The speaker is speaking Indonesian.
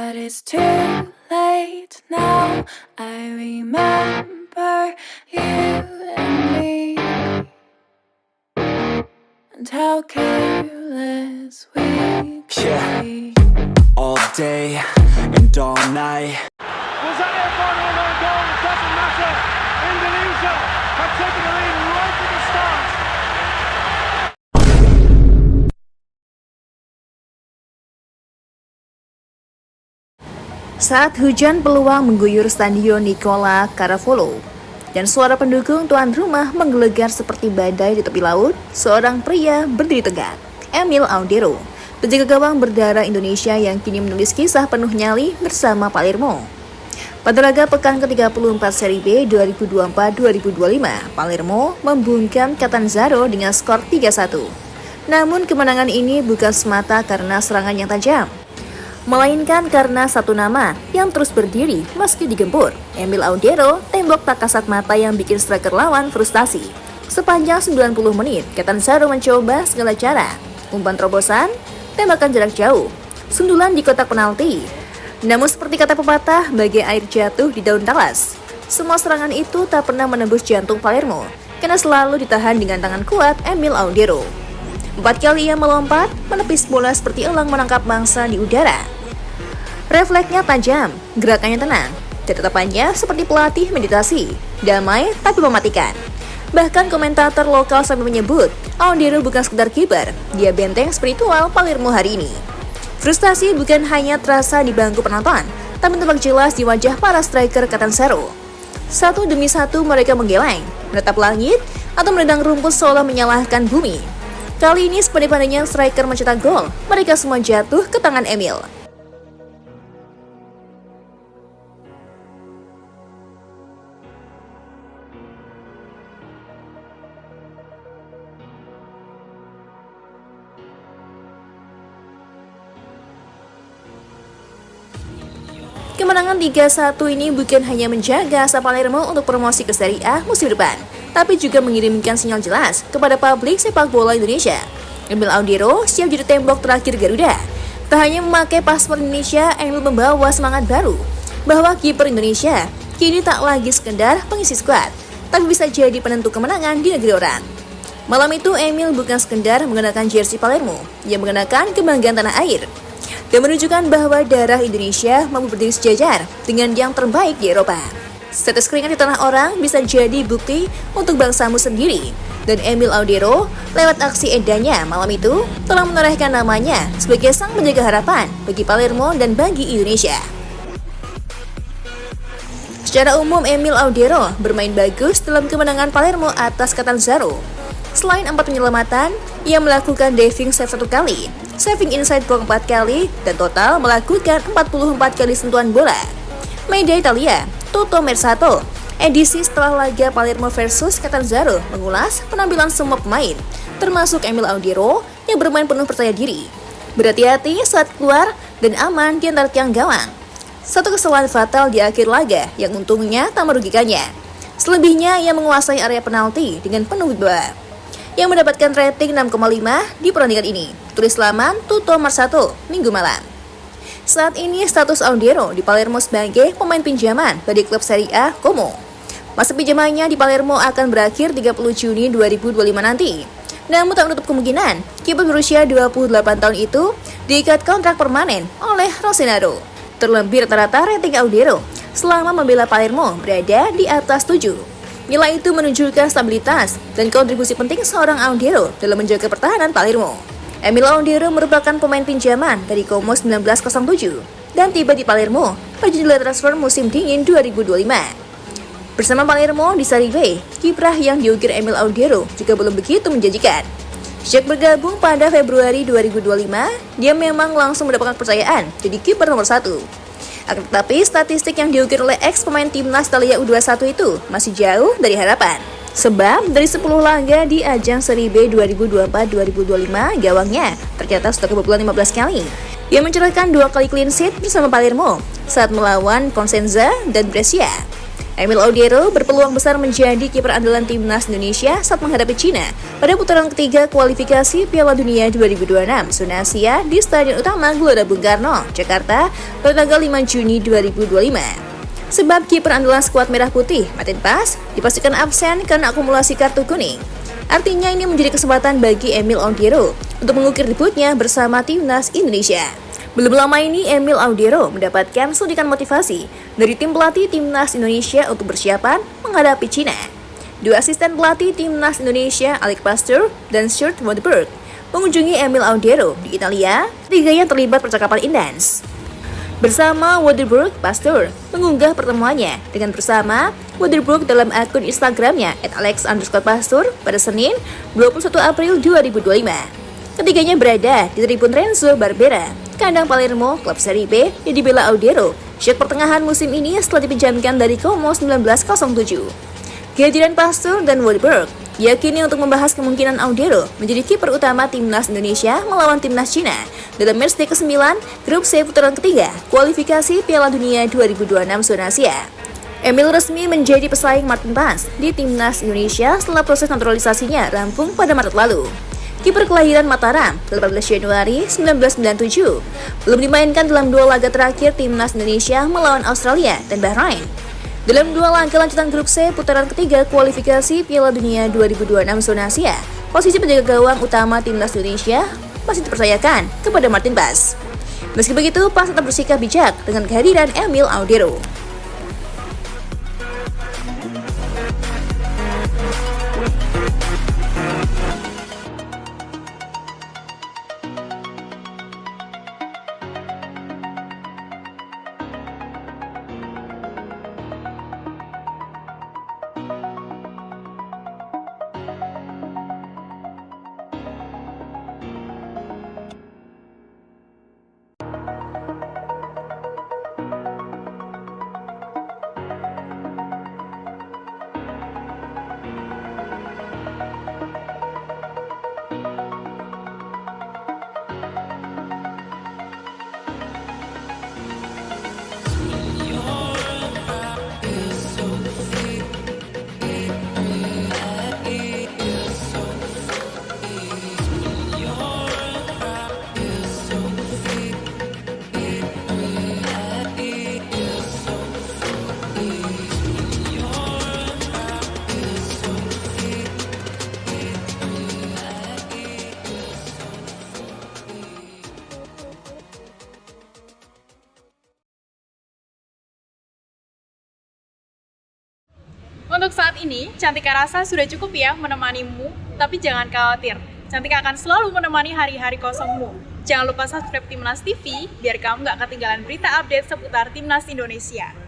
But it's too late now. I remember you and me, and how careless we could be. All day and all night. Was that their final run goal? It doesn't matter. Indonesia have taken the lead right at the start. Saat hujan peluang mengguyur Stadion Nicola Carafolo dan suara pendukung tuan rumah menggelegar seperti badai di tepi laut, seorang pria berdiri tegak, Emil Audero, penjaga gawang berdarah Indonesia yang kini menulis kisah penuh nyali bersama Palermo. Pada laga pekan ke-34 Serie B 2024-2025, Palermo membungkam Catanzaro dengan skor 3-1. Namun kemenangan ini bukan semata karena serangan yang tajam, melainkan karena satu nama yang terus berdiri meski digempur, Emil Audero, tembok tak kasat mata yang bikin striker lawan frustasi. Sepanjang 90 menit, Catanzaro mencoba segala cara, umpan terobosan, tembakan jarak jauh, sundulan di kotak penalti. Namun seperti kata pepatah, bagai air jatuh di daun talas, semua serangan itu tak pernah menembus jantung Palermo, karena selalu ditahan dengan tangan kuat Emil Audero. 4 kali ia melompat, menepis bola seperti elang menangkap mangsa di udara. Refleksnya tajam, gerakannya tenang, dan tatapannya seperti pelatih meditasi, damai tapi mematikan. Bahkan komentator lokal sampai menyebut, Audero bukan sekedar kiper, dia benteng spiritual Palermo hari ini. Frustasi bukan hanya terasa di bangku penonton, tapi tampak jelas di wajah para striker Catanzaro. Satu demi satu mereka menggeleng, menatap langit, atau menendang rumput seolah menyalahkan bumi. Kali ini sepandai-pandainya striker mencetak gol, mereka semua jatuh ke tangan Emil. Kemenangan 3-1 ini bukan hanya menjaga asa Palermo untuk promosi ke Serie A musim depan, tapi juga mengirimkan sinyal jelas kepada publik sepak bola Indonesia. Emil Audero siap jadi tembok terakhir Garuda. Tak hanya memakai paspor Indonesia, Emil membawa semangat baru bahwa kiper Indonesia kini tak lagi sekedar pengisi skuad, tapi bisa jadi penentu kemenangan di negeri orang. Malam itu Emil bukan sekedar mengenakan jersey Palermo, ia mengenakan kebanggaan tanah air dan menunjukkan bahwa darah Indonesia mampu berdiri sejajar dengan yang terbaik di Eropa. Status keringat di tanah orang bisa jadi bukti untuk bangsamu sendiri. Dan Emil Audero, lewat aksi edanya malam itu, telah menorehkan namanya sebagai sang penjaga harapan bagi Palermo dan bagi Indonesia. Secara umum, Emil Audero bermain bagus dalam kemenangan Palermo atas Catanzaro. Selain 4 penyelamatan, ia melakukan diving save 1 kali, saving inside box 4 kali, dan total melakukan 44 kali sentuhan bola. Media Italia, Tutto Mercato, edisi setelah laga Palermo versus Catanzaro mengulas penampilan semua pemain, termasuk Emil Audero yang bermain penuh percaya diri. Berhati-hati saat keluar dan aman di antara tiang gawang. Satu kesalahan fatal di akhir laga yang untungnya tak merugikannya. Selebihnya ia menguasai area penalti dengan penuh wibawa, yang mendapatkan rating 6,5 di pertandingan ini. Tulis laman Tutto Mercato Minggu malam. Saat ini status Audero di Palermo sebagai pemain pinjaman dari klub Serie A Como. Masa pinjamannya di Palermo akan berakhir 30 Juni 2025 nanti. Namun tak menutup kemungkinan kiper berusia 28 tahun itu diikat kontrak permanen oleh Rossonero. Terlebih rata-rata rating Audero selama membela Palermo berada di atas 7. Nilai itu menunjukkan stabilitas dan kontribusi penting seorang Audero dalam menjaga pertahanan Palermo. Emil Audero merupakan pemain pinjaman dari Como 1907 dan tiba di Palermo pada jendela transfer musim dingin 2025. Bersama Palermo di Serie B, kiprah yang diukir Emil Audero juga belum begitu menjanjikan. Sejak bergabung pada Februari 2025, dia memang langsung mendapatkan kepercayaan jadi kiper nomor 1. Akan tetapi, statistik yang diukir oleh ex pemain timnas Italia U21 itu masih jauh dari harapan. Sebab dari 10 laga di ajang Serie B 2024-2025, gawangnya tercatat sudah kebobolan 15 kali. Ia mencatatkan 2 kali clean sheet bersama Palermo saat melawan Cosenza dan Brescia. Emil Audiero berpeluang besar menjadi kiper andalan timnas Indonesia saat menghadapi Cina pada putaran ketiga kualifikasi Piala Dunia 2026 zona Asia di Stadion Utama Gelora Bung Karno, Jakarta pada tanggal 5 Juni 2025. Sebab kiper andalan skuad Merah Putih, Martin Paes, dipastikan absen karena akumulasi kartu kuning. Artinya ini menjadi kesempatan bagi Emil Audiero untuk mengukir debutnya bersama timnas Indonesia. Belum lama ini Emil Audiero mendapatkan suntikan motivasi dari tim pelatih timnas Indonesia untuk persiapan menghadapi Cina. Dua asisten pelatih timnas Indonesia, Alex Pastur dan Sjoerd van den Berg, mengunjungi Emil Audiero di Italia. Ketiganya terlibat percakapan intens. Bersama van den Berg, Pastur mengunggah pertemuannya dengan bersama van den Berg dalam akun Instagramnya @alex_pastur pada Senin 21 April 2025. Ketiganya berada di tribun Renzo Barbera, kandang Palermo, klub Serie B yang dibela Audiero sejak pertengahan musim ini setelah dipinjamkan dari Como 1907. Kehadiran Pastur dan van den Berg yakini untuk membahas kemungkinan Audiero menjadi kiper utama timnas Indonesia melawan timnas Cina dalam matchday ke-9 grup C putaran ketiga kualifikasi Piala Dunia 2026 zona Asia. Emil resmi menjadi pesaing Martin Paes di timnas Indonesia setelah proses naturalisasinya rampung pada Maret lalu. Kiper kelahiran Mataram 18 Januari 1997 belum dimainkan dalam dua laga terakhir timnas Indonesia melawan Australia dan Bahrain. Dalam dua laga lanjutan grup C putaran ketiga kualifikasi Piala Dunia 2026 zona Asia, posisi penjaga gawang utama timnas Indonesia masih dipercayakan kepada Martin Paes. Meski begitu, Paes tetap bersikap bijak dengan kehadiran Emil Audiero. Untuk saat ini, Cantika rasa sudah cukup ya menemanimu, tapi jangan khawatir. Cantika akan selalu menemani hari-hari kosongmu. Jangan lupa subscribe Timnas TV, biar kamu nggak ketinggalan berita update seputar Timnas Indonesia.